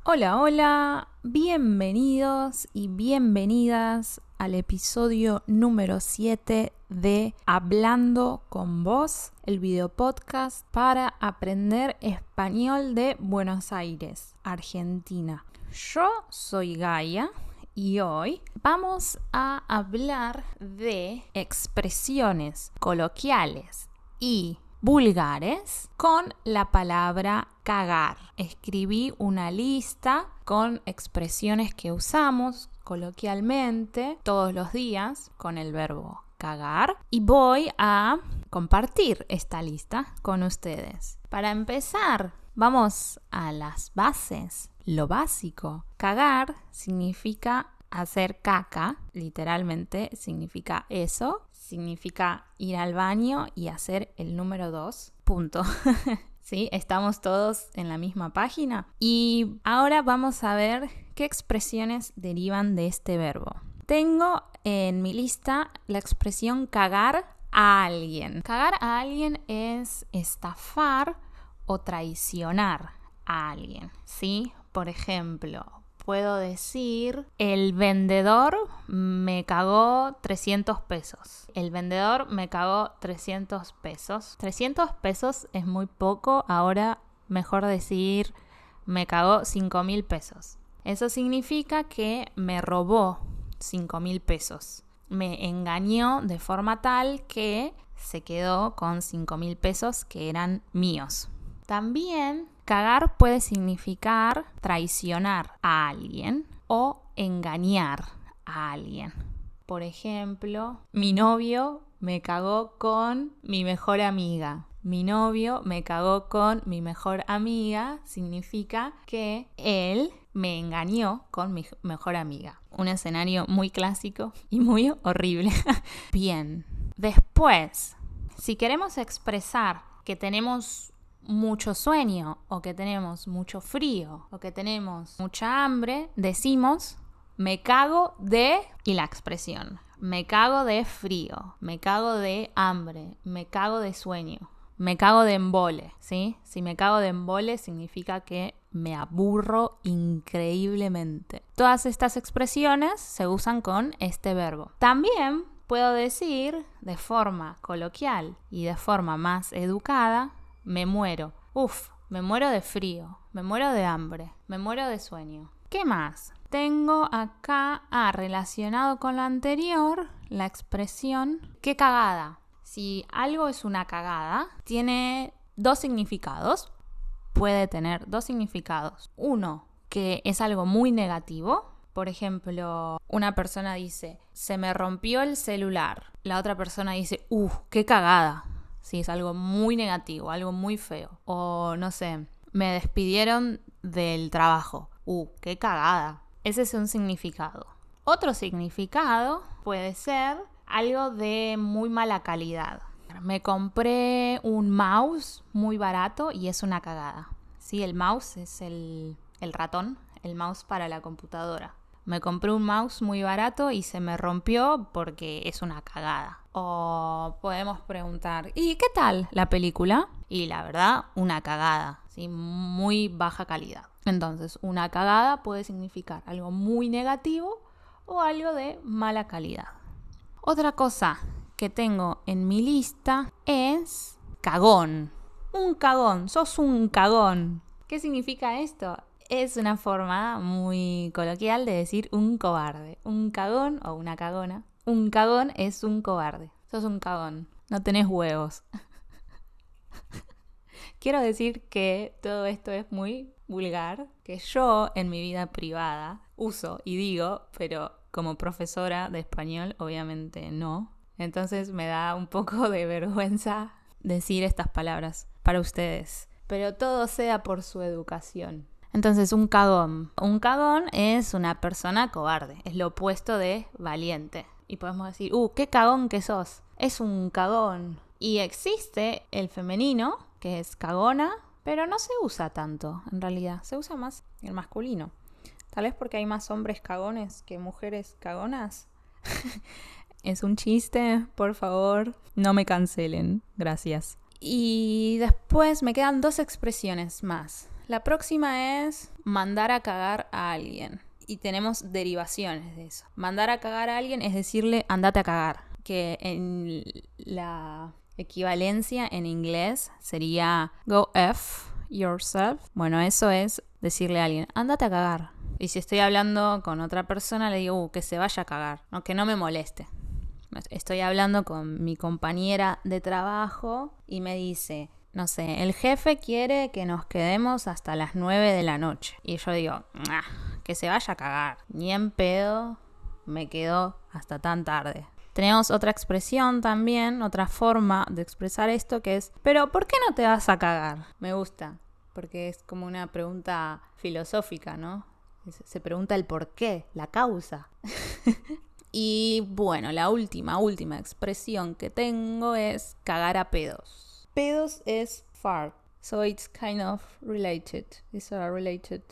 Hola, hola, bienvenidos y bienvenidas al episodio número 7 de Hablando con Vos, el video podcast para aprender español de Buenos Aires, Argentina. Yo soy Gaia y hoy vamos a hablar de expresiones coloquiales y vulgares con la palabra cagar. Escribí una lista con expresiones que usamos coloquialmente todos los días con el verbo cagar y voy a compartir esta lista con ustedes. Para empezar, vamos a las bases, lo básico. Cagar significa hacer caca, literalmente significa eso. Significa ir al baño y hacer el número 2, punto. ¿Sí? Estamos todos en la misma página. Y ahora vamos a ver qué expresiones derivan de este verbo. Tengo en mi lista la expresión cagar a alguien. Cagar a alguien es estafar o traicionar a alguien, ¿sí? Por ejemplo, puedo decir, el vendedor me cagó 300 pesos. El vendedor me cagó 300 pesos. 300 pesos es muy poco, ahora mejor decir, me cagó 5.000 pesos. Eso significa que me robó 5.000 pesos. Me engañó de forma tal que se quedó con 5.000 pesos que eran míos. También cagar puede significar traicionar a alguien o engañar a alguien. Por ejemplo, mi novio me cagó con mi mejor amiga. Mi novio me cagó con mi mejor amiga significa que él me engañó con mi mejor amiga. Un escenario muy clásico y muy horrible. Bien, después, si queremos expresar que tenemos mucho sueño o que tenemos mucho frío o que tenemos mucha hambre, decimos me cago de y la expresión. Me cago de frío, me cago de hambre, me cago de sueño, me cago de embole, ¿sí? Si me cago de embole significa que me aburro increíblemente. Todas estas expresiones se usan con este verbo. También puedo decir de forma coloquial y de forma más educada, me muero. Me muero de frío, me muero de hambre, me muero de sueño. ¿Qué más? Tengo acá, relacionado con lo anterior, la expresión qué cagada. Si algo es una cagada, tiene dos significados. Puede tener dos significados. Uno, que es algo muy negativo. Por ejemplo, una persona dice, se me rompió el celular. La otra persona dice, qué cagada. Sí, es algo muy negativo, algo muy feo. O, no sé, me despidieron del trabajo. ¡Qué cagada! Ese es un significado. Otro significado puede ser algo de muy mala calidad. Me compré un mouse muy barato y es una cagada. Sí, el mouse es el ratón, el mouse para la computadora. Me compré un mouse muy barato y se me rompió porque es una cagada. O podemos preguntar, ¿y qué tal la película? Y la verdad, una cagada, ¿sí? Muy baja calidad. Entonces, una cagada puede significar algo muy negativo o algo de mala calidad. Otra cosa que tengo en mi lista es cagón. Un cagón, sos un cagón. ¿Qué significa esto? Es una forma muy coloquial de decir un cobarde. Un cagón o una cagona. Un cagón es un cobarde. Sos un cagón. No tenés huevos. Quiero decir que todo esto es muy vulgar, que yo en mi vida privada uso y digo, pero como profesora de español obviamente no. Entonces me da un poco de vergüenza decir estas palabras para ustedes. Pero todo sea por su educación. Entonces, un cagón. Un cagón es una persona cobarde. Es lo opuesto de valiente. Y podemos decir, qué cagón que sos. Es un cagón. Y existe el femenino, que es cagona, pero no se usa tanto, en realidad. Se usa más el masculino. Tal vez porque hay más hombres cagones que mujeres cagonas. Es un chiste, por favor. No me cancelen. Gracias. Y después me quedan dos expresiones más. La próxima es mandar a cagar a alguien. Y tenemos derivaciones de eso. Mandar a cagar a alguien es decirle andate a cagar. Que en la equivalencia en inglés sería go F yourself. Bueno, eso es decirle a alguien andate a cagar. Y si estoy hablando con otra persona le digo que se vaya a cagar, no, que no me moleste. Estoy hablando con mi compañera de trabajo y me dice, no sé, el jefe quiere que nos quedemos hasta las 9 de la noche. Y yo digo, que se vaya a cagar. Ni en pedo me quedo hasta tan tarde. Tenemos otra expresión también, otra forma de expresar esto que es, pero ¿por qué no te vas a cagar? Me gusta, porque es como una pregunta filosófica, ¿no? Se pregunta el por qué, la causa. Y bueno, la última expresión que tengo es cagar a pedos. Pedos es fart, so it's kind of related. It's a related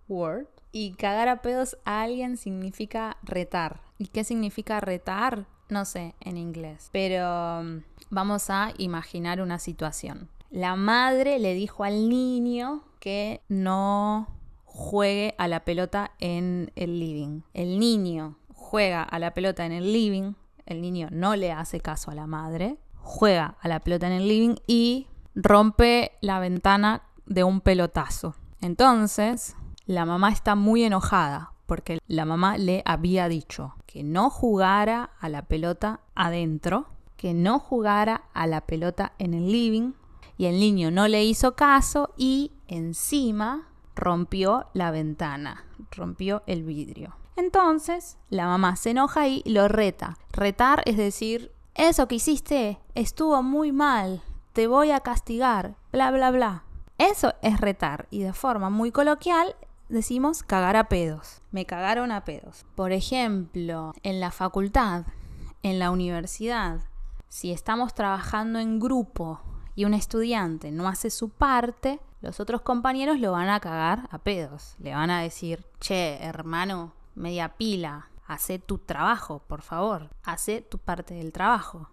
word. Y cagar a pedos a alguien significa retar. ¿Y qué significa retar? No sé en inglés. Pero vamos a imaginar una situación. La madre le dijo al niño que no juegue a la pelota en el living. El niño juega a la pelota en el living, el niño no le hace caso a la madre, juega a la pelota en el living y rompe la ventana de un pelotazo. Entonces, la mamá está muy enojada porque la mamá le había dicho que no jugara a la pelota adentro, que no jugara a la pelota en el living, y el niño no le hizo caso y encima rompió la ventana, rompió el vidrio. Entonces, la mamá se enoja y lo reta. Retar es decir, eso que hiciste estuvo muy mal, te voy a castigar, bla, bla, bla. Eso es retar y de forma muy coloquial decimos cagar a pedos. Me cagaron a pedos. Por ejemplo, en la facultad, en la universidad, si estamos trabajando en grupo y un estudiante no hace su parte, los otros compañeros lo van a cagar a pedos. Le van a decir, che, hermano, media pila, hacé tu trabajo, por favor, hacé tu parte del trabajo.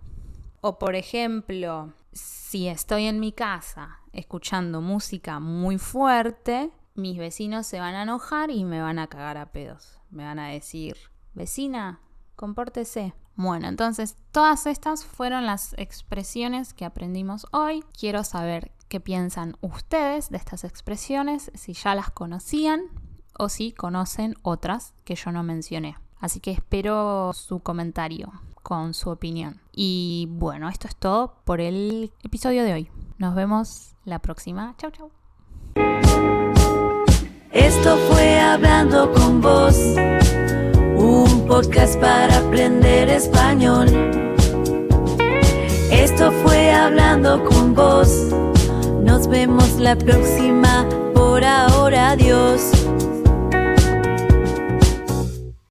O por ejemplo, si estoy en mi casa escuchando música muy fuerte, mis vecinos se van a enojar y me van a cagar a pedos. Me van a decir, vecina, compórtese. Bueno, entonces todas estas fueron las expresiones que aprendimos hoy. Quiero saber qué piensan ustedes de estas expresiones, si ya las conocían o si conocen otras que yo no mencioné. Así que espero su comentario con su opinión. Y bueno, esto es todo por el episodio de hoy. Nos vemos la próxima. Chau, chau. Esto fue Hablando con Vos, un podcast para aprender español. Esto fue Hablando con Vos. Nos vemos la próxima por ahora.